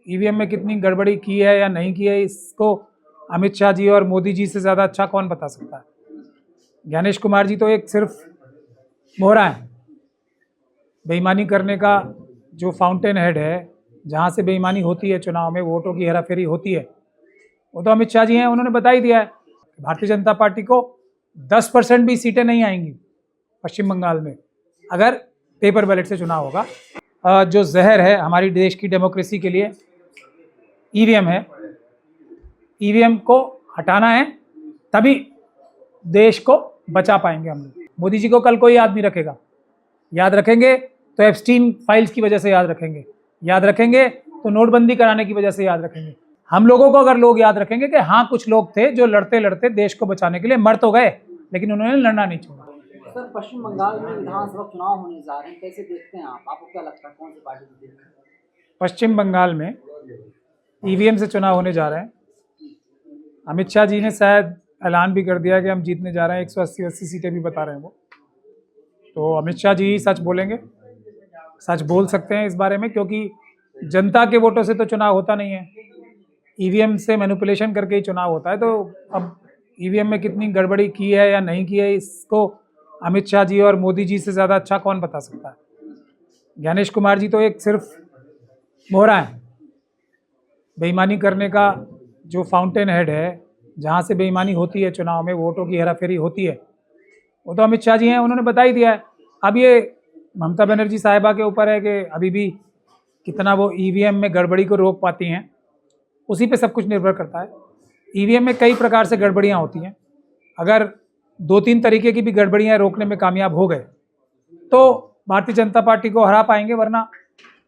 EVM में कितनी गड़बड़ी की है या नहीं की है, इसको अमित शाह जी और मोदी जी से ज़्यादा अच्छा कौन बता सकता है। ज्ञानेश कुमार जी तो एक सिर्फ मोहरा है। बेईमानी करने का जो फाउंटेन हेड है, जहाँ से बेईमानी होती है चुनाव में, वोटों की हेराफेरी होती है, वो तो अमित शाह जी हैं। उन्होंने बता ही दिया है भारतीय जनता पार्टी को 10% भी सीटें नहीं आएंगी पश्चिम बंगाल में अगर पेपर बैलेट से चुनाव होगा। जो जहर है हमारी देश की डेमोक्रेसी के लिए ईवीएम है। ईवीएम को हटाना है, तभी देश को बचा पाएंगे हम लोग। मोदी जी को कल कोई याद नहीं रखेगा। याद रखेंगे तो एप्स्टीन फाइल्स की वजह से याद रखेंगे, याद रखेंगे तो नोटबंदी कराने की वजह से याद रखेंगे। हम लोगों को अगर लोग याद रखेंगे कि हाँ कुछ लोग थे जो लड़ते लड़ते देश को बचाने के लिए मर तो गए, लेकिन उन्होंने लड़ना नहीं छोड़ा। सर, पश्चिम बंगाल में विधानसभा चुनाव होने जा रहे हैं, कैसे देखते हैं आप? आपको क्या लगता है कौन सी पार्टी जीतेगी? पश्चिम बंगाल में ईवीएम से चुनाव होने जा रहे हैं। अमित शाह जी ने शायद ऐलान भी कर दिया कि हम जीतने जा रहे हैं, 180 सीटें भी बता रहे हैं वो। तो अमित शाह जी ही सच बोलेंगे, सच बोल सकते हैं इस बारे में, क्योंकि जनता के वोटों से तो चुनाव होता नहीं है, ईवीएम से मैनिपुलेशन करके ही चुनाव होता है। तो अब ईवीएम में कितनी गड़बड़ी की है या नहीं की है, इसको अमित शाह जी और मोदी जी से ज़्यादा अच्छा कौन बता सकता है। ज्ञानेश कुमार जी तो एक सिर्फ मोहरा है। बेईमानी करने का जो फाउंटेन हेड है, जहाँ से बेईमानी होती है चुनाव में, वोटों की हेराफेरी होती है, वो तो अमित शाह जी हैं। उन्होंने बता ही दिया है। अब ये ममता बनर्जी साहिबा के ऊपर है कि अभी भी कितना वो ईवीएम में गड़बड़ी को रोक पाती हैं, उसी पे सब कुछ निर्भर करता है। ईवीएम में कई प्रकार से गड़बड़ियाँ होती हैं। अगर 2-3 तरीके की भी गड़बड़ियाँ रोकने में कामयाब हो गए तो भारतीय जनता पार्टी को हरा पाएंगे, वरना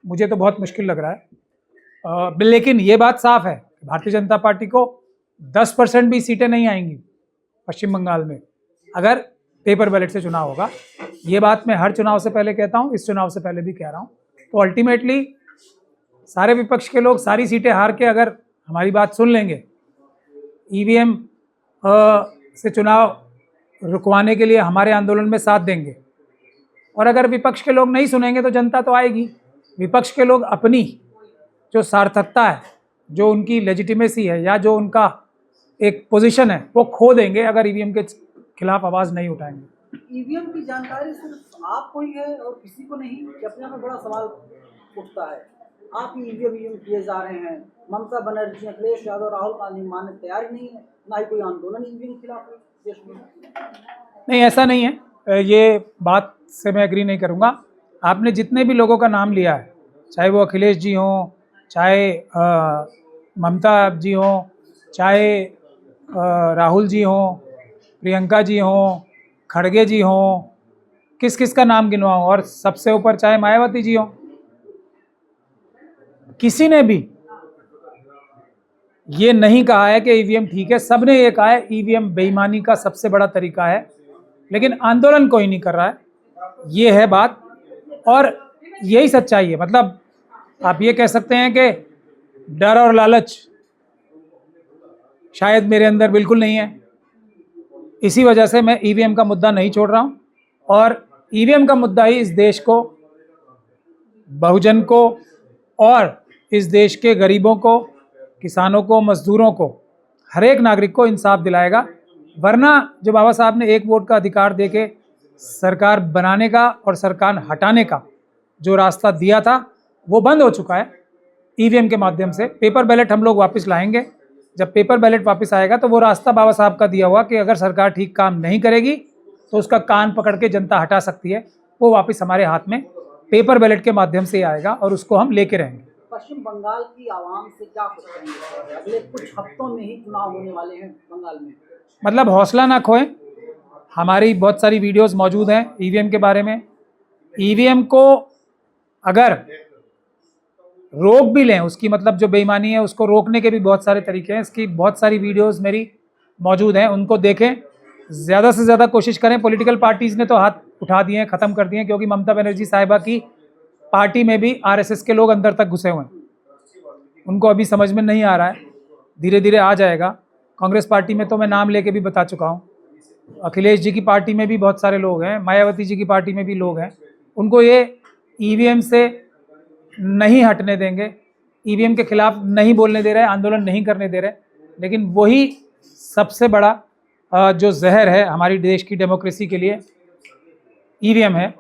मुझे तो बहुत मुश्किल लग रहा है। लेकिन ये बात साफ है, भारतीय जनता पार्टी को 10% भी सीटें नहीं आएंगी पश्चिम बंगाल में अगर पेपर बैलेट से चुनाव होगा। ये बात मैं हर चुनाव से पहले कहता हूँ, इस चुनाव से पहले भी कह रहा हूँ। तो अल्टीमेटली सारे विपक्ष के लोग सारी सीटें हार के अगर हमारी बात सुन लेंगे, ईवीएम से चुनाव रुकवाने के लिए हमारे आंदोलन में साथ देंगे, और अगर विपक्ष के लोग नहीं सुनेंगे तो जनता तो आएगी। विपक्ष के लोग अपनी जो सार्थकता है, जो उनकी लेजिटिमेसी है, या जो उनका एक पोजीशन है, वो खो देंगे अगर ईवीएम के खिलाफ आवाज़ नहीं उठाएंगे। ईवीएम की जानकारी सिर्फ आपको ही है और किसी को नहीं, अपने में बड़ा सवाल उठता है। आप ही ईवीएम किए जा रहे हैं, ममता बनर्जी, अखिलेश यादव, राहुल गांधी मानने तैयार नहीं है, ना ही कोई आंदोलन ईवीएम के खिलाफ है देश में। नहीं, ऐसा नहीं है। ये बात से मैं एग्री नहीं करूँगा। आपने जितने भी लोगों का नाम लिया है, चाहे वो अखिलेश जी हों, चाहे ममता जी हों, चाहे राहुल जी हों, प्रियंका जी हों, खड़गे जी हों, किस किस का नाम गिनवाऊँ, और सबसे ऊपर चाहे मायावती जी हों, किसी ने भी ये नहीं कहा है कि ईवीएम ठीक है। सबने ये कहा है ईवीएम बेईमानी का सबसे बड़ा तरीका है, लेकिन आंदोलन कोई नहीं कर रहा है। ये है बात, और यही सच्चाई है। मतलब आप ये कह सकते हैं कि डर और लालच शायद मेरे अंदर बिल्कुल नहीं है, इसी वजह से मैं ईवीएम का मुद्दा नहीं छोड़ रहा हूँ। और ईवीएम का मुद्दा ही इस देश को, बहुजन को, और इस देश के गरीबों को, किसानों को, मजदूरों को, हर एक नागरिक को इंसाफ दिलाएगा। वरना जो बाबा साहब ने एक वोट का अधिकार देके सरकार बनाने का और सरकार हटाने का जो रास्ता दिया था, वो बंद हो चुका है ईवीएम के माध्यम से। पेपर बैलेट हम लोग वापस लाएंगे। जब पेपर बैलेट वापस आएगा तो वो रास्ता बाबा साहब का दिया हुआ कि अगर सरकार ठीक काम नहीं करेगी तो उसका कान पकड़ के जनता हटा सकती है, वो वापस हमारे हाथ में पेपर बैलेट के माध्यम से आएगा, और उसको हम लेके रहेंगे। पश्चिम बंगाल की आवाम से क्या कुछ कहेंगे? अगले कुछ हफ्तों में ही चुनाव होने वाले हैं बंगाल में। मतलब हौसला ना खोएं। हमारी बहुत सारी वीडियोस मौजूद हैं ईवीएम के बारे में। ईवीएम को अगर रोक भी लें, उसकी मतलब जो बेईमानी है उसको रोकने के भी बहुत सारे तरीके हैं। इसकी बहुत सारी वीडियोस मेरी मौजूद हैं, उनको देखें, ज़्यादा से ज़्यादा कोशिश करें। पॉलिटिकल पार्टीज़ ने तो हाथ उठा दिए हैं, ख़त्म कर दिए हैं, क्योंकि ममता बनर्जी साहिबा की पार्टी में भी आरएसएस के लोग अंदर तक घुसे हुए हैं। उनको अभी समझ में नहीं आ रहा है, धीरे धीरे आ जाएगा। कांग्रेस पार्टी में तो मैं नाम लेके भी बता चुका हूँ। अखिलेश जी की पार्टी में भी बहुत सारे लोग हैं, मायावती जी की पार्टी में भी लोग हैं। उनको ये ईवीएम से नहीं हटने देंगे, ईवीएम के खिलाफ नहीं बोलने दे रहे, आंदोलन नहीं करने दे रहे, लेकिन वही सबसे बड़ा जो जहर है हमारी देश की डेमोक्रेसी के लिए ईवीएम है।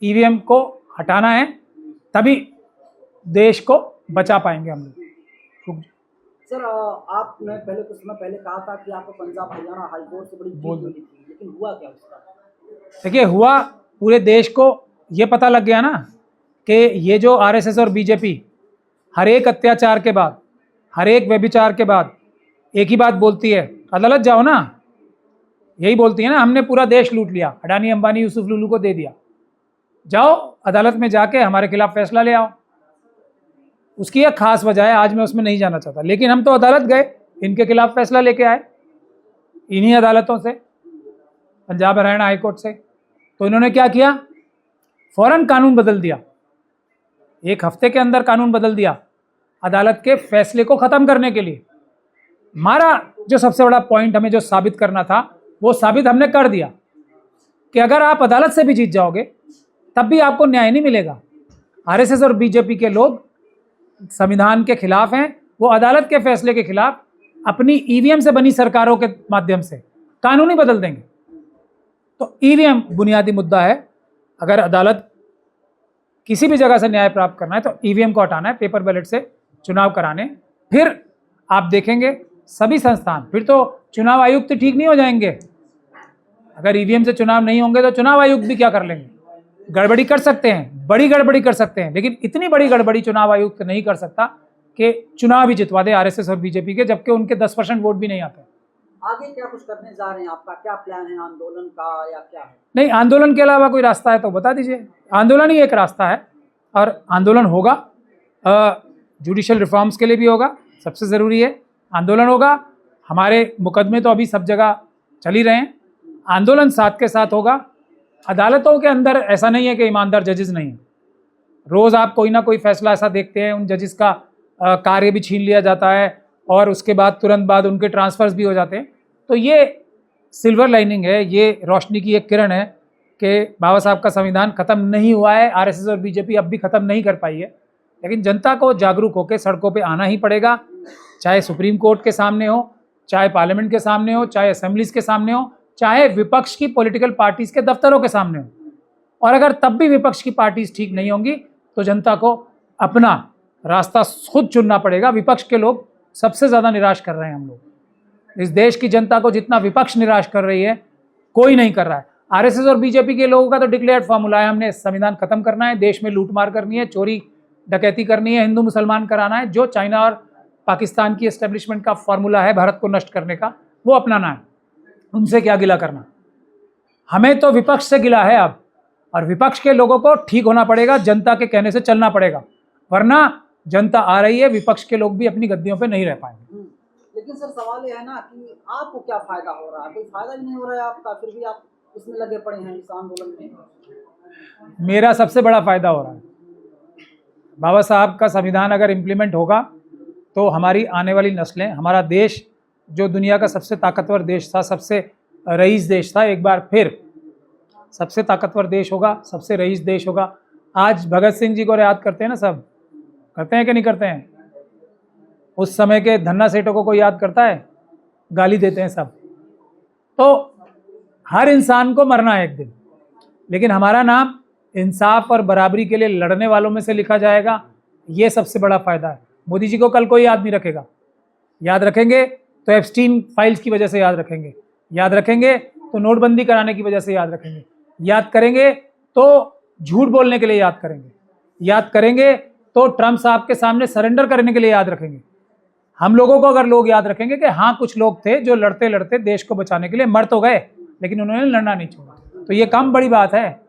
ईवीएम को हटाना है, तभी देश को बचा पाएंगे हम लोग। सर आपने पहले कुछ समय पहले कहा था कि आपको पंजाब हरियाणा हाई कोर्ट से बड़ी जीत मिली थी, लेकिन हुआ क्या उसका? देखिए, हुआ पूरे देश को ये पता लग गया ना कि ये जो आरएसएस और बीजेपी हर एक अत्याचार के बाद, हर एक व्यभिचार के बाद एक ही बात बोलती है, अदालत जाओ ना। यही बोलती है ना, हमने पूरा देश लूट लिया, अडानी अंबानी यूसुफ लुलू को दे दिया, जाओ अदालत में जाके हमारे खिलाफ फैसला ले आओ। उसकी एक खास वजह है, आज मैं उसमें नहीं जाना चाहता, लेकिन हम तो अदालत गए, इनके खिलाफ फैसला लेके आए इन्हीं अदालतों से, पंजाब हरियाणा हाई कोर्ट से। तो इन्होंने क्या किया, फौरन कानून बदल दिया, एक हफ्ते के अंदर कानून बदल दिया अदालत के फैसले को ख़त्म करने के लिए। हमारा जो सबसे बड़ा पॉइंट हमें जो साबित करना था वो साबित हमने कर दिया कि अगर आप अदालत से भी जीत जाओगे तब भी आपको न्याय नहीं मिलेगा। आरएसएस और बीजेपी के लोग संविधान के खिलाफ हैं, वो अदालत के फैसले के खिलाफ अपनी ईवीएम से बनी सरकारों के माध्यम से कानून ही बदल देंगे। तो ईवीएम बुनियादी मुद्दा है। अगर अदालत किसी भी जगह से न्याय प्राप्त करना है तो ईवीएम को हटाना है, पेपर बैलेट से चुनाव कराने। फिर आप देखेंगे सभी संस्थान, फिर तो चुनाव आयुक्त ठीक नहीं हो जाएंगे। अगर ईवीएम से चुनाव नहीं होंगे तो चुनाव आयुक्त भी क्या कर लेंगे, गड़बड़ी कर सकते हैं, बड़ी गड़बड़ी कर सकते हैं, लेकिन इतनी बड़ी गड़बड़ी चुनाव आयुक्त नहीं कर सकता कि चुनाव ही जितवा दे आरएसएस और बीजेपी के, जबकि उनके 10% वोट भी नहीं आते। आगे क्या कुछ करने जा रहे हैं, आपका क्या प्लान है, आंदोलन का या क्या है? नहीं, आंदोलन के अलावा कोई रास्ता है तो बता दीजिए। आंदोलन ही एक रास्ता है और आंदोलन होगा, जुडिशियल रिफॉर्म्स के लिए भी होगा, सबसे ज़रूरी है आंदोलन होगा। हमारे मुकदमे तो अभी सब जगह चल ही रहे हैं, आंदोलन साथ के साथ होगा। अदालतों के अंदर ऐसा नहीं है कि ईमानदार जजेस नहीं हैं, रोज़ आप कोई ना कोई फैसला ऐसा देखते हैं, उन जजेस का कार्य भी छीन लिया जाता है और उसके बाद तुरंत बाद उनके ट्रांसफ़र्स भी हो जाते हैं। तो ये सिल्वर लाइनिंग है, ये रोशनी की एक किरण है कि बाबा साहब का संविधान ख़त्म नहीं हुआ है, आरएसएस और बीजेपी अब भी ख़त्म नहीं कर पाई है। लेकिन जनता को जागरूक होकर सड़कों पे आना ही पड़ेगा, चाहे सुप्रीम कोर्ट के सामने हो, चाहे पार्लियामेंट के सामने हो, चाहे असेंबलीज़ के सामने हो, चाहे विपक्ष की पॉलिटिकल पार्टीज़ के दफ्तरों के सामने हो। और अगर तब भी विपक्ष की पार्टीज़ ठीक नहीं होंगी तो जनता को अपना रास्ता खुद चुनना पड़ेगा। विपक्ष के लोग सबसे ज़्यादा निराश कर रहे हैं हम लोग। इस देश की जनता को जितना विपक्ष निराश कर रही है कोई नहीं कर रहा है। आरएसएस और बीजेपी के लोगों का तो डिक्लेयर्ड फार्मूला है, हमने संविधान खत्म करना है, देश में लूटमार करनी है, चोरी डकैती करनी है, हिंदू मुसलमान कराना है। जो चाइना और पाकिस्तान की एस्टेब्लिशमेंट का फार्मूला है भारत को नष्ट करने का, वो अपनाना है। उनसे क्या गिला करना, हमें तो विपक्ष से गिला है अब, और विपक्ष के लोगों को ठीक होना पड़ेगा, जनता के कहने से चलना पड़ेगा, वरना जनता आ रही है, विपक्ष के लोग भी अपनी गद्दियों पे नहीं रह पाएंगे। लेकिन सर सवाल ये है ना कि आपको क्या फायदा हो रहा है? कोई फायदा भी नहीं हो रहा है आपका, फिर भी आप इसमें लगे पड़े हैं इस आंदोलन में। मेरा सबसे बड़ा फायदा हो रहा है। बाबा साहब का संविधान अगर इम्प्लीमेंट होगा तो हमारी आने वाली नस्लें, हमारा देश जो दुनिया का सबसे ताकतवर देश था, सबसे रईस देश था, एक बार फिर सबसे ताकतवर देश होगा, सबसे रईस देश होगा। आज भगत सिंह जी को याद करते हैं ना, सब करते हैं कि नहीं करते हैं? उस समय के धन्ना सेठों को कोई याद करता है? गाली देते हैं सब। तो हर इंसान को मरना है एक दिन, लेकिन हमारा नाम इंसाफ और बराबरी के लिए लड़ने वालों में से लिखा जाएगा। ये सबसे बड़ा फ़ायदा है। मोदी जी को कल कोई याद नहीं रखेगा, याद रखेंगे तो एप्स्टीन फाइल्स की वजह से याद रखेंगे, याद रखेंगे तो नोटबंदी कराने की वजह से याद रखेंगे, याद करेंगे तो झूठ बोलने के लिए याद करेंगे, याद करेंगे तो ट्रम्प साहब के सामने सरेंडर करने के लिए याद रखेंगे। हम लोगों को अगर लोग याद रखेंगे कि हाँ कुछ लोग थे जो लड़ते लड़ते देश को बचाने के लिए मर तो गए लेकिन उन्होंने लड़ना नहीं छोड़ा, तो ये कम बड़ी बात है,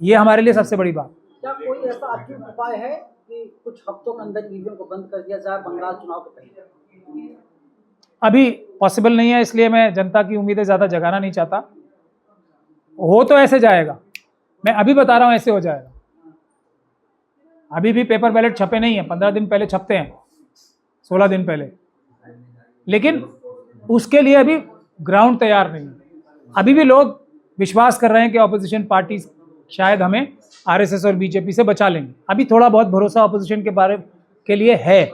ये हमारे लिए सबसे बड़ी बात। क्या कोई ऐसा अचूक उपाय है कि कुछ हफ्तों के अंदर ईवीएम को बंद कर दिया जाए बंगाल चुनाव के पहले? अभी पॉसिबल नहीं है, इसलिए मैं जनता की उम्मीदें ज़्यादा जगाना नहीं चाहता। हो तो ऐसे जाएगा, मैं अभी बता रहा हूँ ऐसे हो जाएगा। अभी भी पेपर बैलेट छपे नहीं है, 15 दिन पहले छपते हैं, 16 दिन पहले, लेकिन उसके लिए अभी ग्राउंड तैयार नहीं है। अभी भी लोग विश्वास कर रहे हैं कि ऑपोजिशन पार्टी शायद हमें आरएसएस और बीजेपी से बचा लेंगे। अभी थोड़ा बहुत भरोसा ऑपोजिशन के लिए है।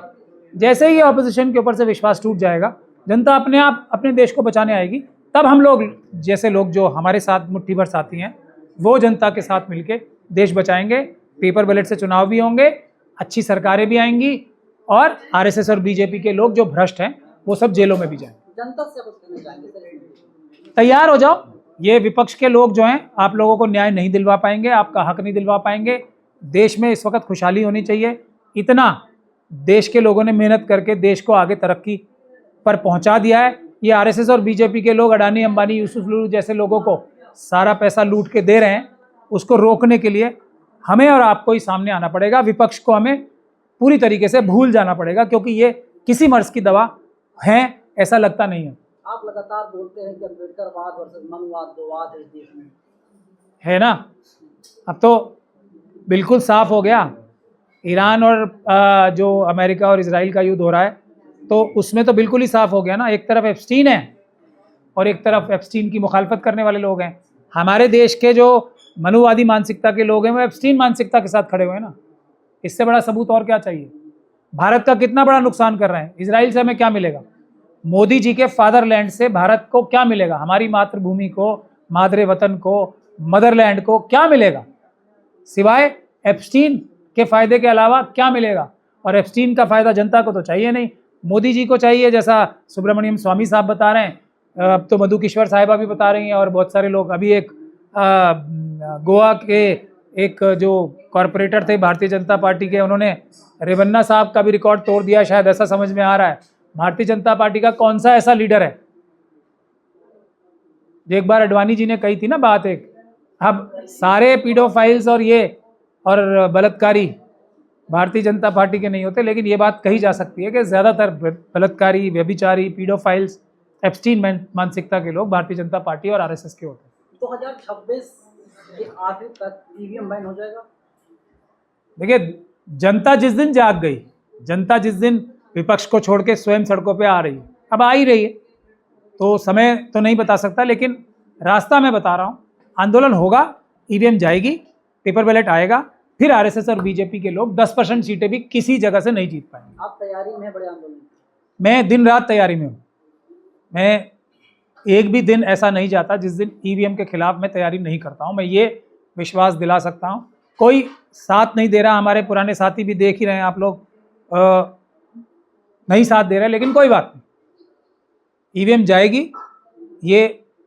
जैसे ही ऑपोजिशन के ऊपर से विश्वास टूट जाएगा, जनता अपने आप अपने देश को बचाने आएगी, तब हम लोग जैसे लोग जो हमारे साथ मुट्ठी भर साथी हैं, वो जनता के साथ मिलके देश बचाएंगे। पेपर बैलेट से चुनाव भी होंगे, अच्छी सरकारें भी आएंगी और आरएसएस और बीजेपी के लोग जो भ्रष्ट हैं वो सब जेलों में भी जाएंगे। जनता से कुछ कहना चाहेंगे सर? तैयार हो जाओ। ये विपक्ष के लोग जो हैं, आप लोगों को न्याय नहीं दिलवा पाएंगे, आपका हक नहीं दिलवा पाएंगे। देश में इस वक्त खुशहाली होनी चाहिए। इतना देश के लोगों ने मेहनत करके देश को आगे तरक्की पर पहुंचा दिया है। ये आरएसएस और बीजेपी के लोग अडानी, अंबानी, यूसुफ लूलू जैसे लोगों को सारा पैसा लूट के दे रहे हैं। उसको रोकने के लिए हमें और आपको ही सामने आना पड़ेगा। विपक्ष को हमें पूरी तरीके से भूल जाना पड़ेगा, क्योंकि ये किसी मर्ज की दवा है ऐसा लगता नहीं है। आप लगातार बोलते हैं कि अम्बेडकरवाद वर्सेस मनुवाद दो वाद है इस देश में, है ना। अब तो बिल्कुल साफ हो गया। ईरान और जो अमेरिका और इजराइल का युद्ध हो रहा है, तो उसमें तो बिल्कुल ही साफ हो गया ना। एक तरफ एप्स्टीन है और एक तरफ एप्स्टीन की मुखालफत करने वाले लोग हैं। हमारे देश के जो मनुवादी मानसिकता के लोग हैं वो एप्स्टीन मानसिकता के साथ खड़े हुए हैं ना। इससे बड़ा सबूत और क्या चाहिए। भारत का कितना बड़ा नुकसान कर रहे हैं। इजराइल से हमें क्या मिलेगा? मोदी जी के फादरलैंड से भारत को क्या मिलेगा? हमारी मातृभूमि को, मादरे वतन को, मदरलैंड को क्या मिलेगा? सिवाय एप्स्टीन के फायदे के अलावा क्या मिलेगा? और एप्स्टीन का फायदा जनता को तो चाहिए नहीं, मोदी जी को चाहिए, जैसा सुब्रमण्यम स्वामी साहब बता रहे हैं। अब तो मधु किश्वर साहिबा भी बता रही हैं और बहुत सारे लोग। अभी एक गोवा के एक जो कॉरपोरेटर थे भारतीय जनता पार्टी के, उन्होंने रेवन्ना साहब का भी रिकॉर्ड तोड़ दिया, शायद ऐसा समझ में आ रहा है। भारतीय जनता पार्टी का कौन सा ऐसा लीडर है? एक बार अडवाणी जी ने कही थी ना बात एक, अब सारे पीडोफाइल्स और ये और बलात्कारी भारतीय जनता पार्टी के नहीं होते, लेकिन ये बात कही जा सकती है कि ज़्यादातर बलात्कारी, व्यभिचारी, पीडोफाइल्स, एप्स्टीन मानसिकता के लोग भारतीय जनता पार्टी और आरएसएस के होते हैं। 2026 के आखिर तक ईवीएम बैन हो जाएगा? देखिए, जनता जिस दिन जाग गई, जनता जिस दिन विपक्ष को छोड़ के स्वयं सड़कों पे आ रही है, अब आ ही रही है, तो समय तो नहीं बता सकता, लेकिन रास्ता मैं बता रहा हूँ। आंदोलन होगा, ईवीएम जाएगी, पेपर बैलेट आएगा, फिर आरएसएस और बीजेपी के लोग 10% सीटें भी किसी जगह से नहीं जीत पाएंगे। आप तैयारी में बड़े आंदोलन? मैं दिन रात तैयारी में हूँ। मैं एक भी दिन ऐसा नहीं जाता जिस दिन ईवीएम के खिलाफ मैं तैयारी नहीं करता हूँ। मैं ये विश्वास दिला सकता हूँ। कोई साथ नहीं दे रहा, हमारे पुराने साथी भी देख ही रहे हैं आप लोग, नहीं साथ दे रहे, लेकिन कोई बात नहीं, ईवीएम जाएगी। ये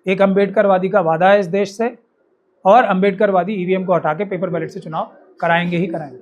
एक अम्बेडकरवादी का वादा है इस देश से, और अम्बेडकरवादी ईवीएम को हटा के पेपर बैलेट से चुनाव कराएंगे ही कराएंगे।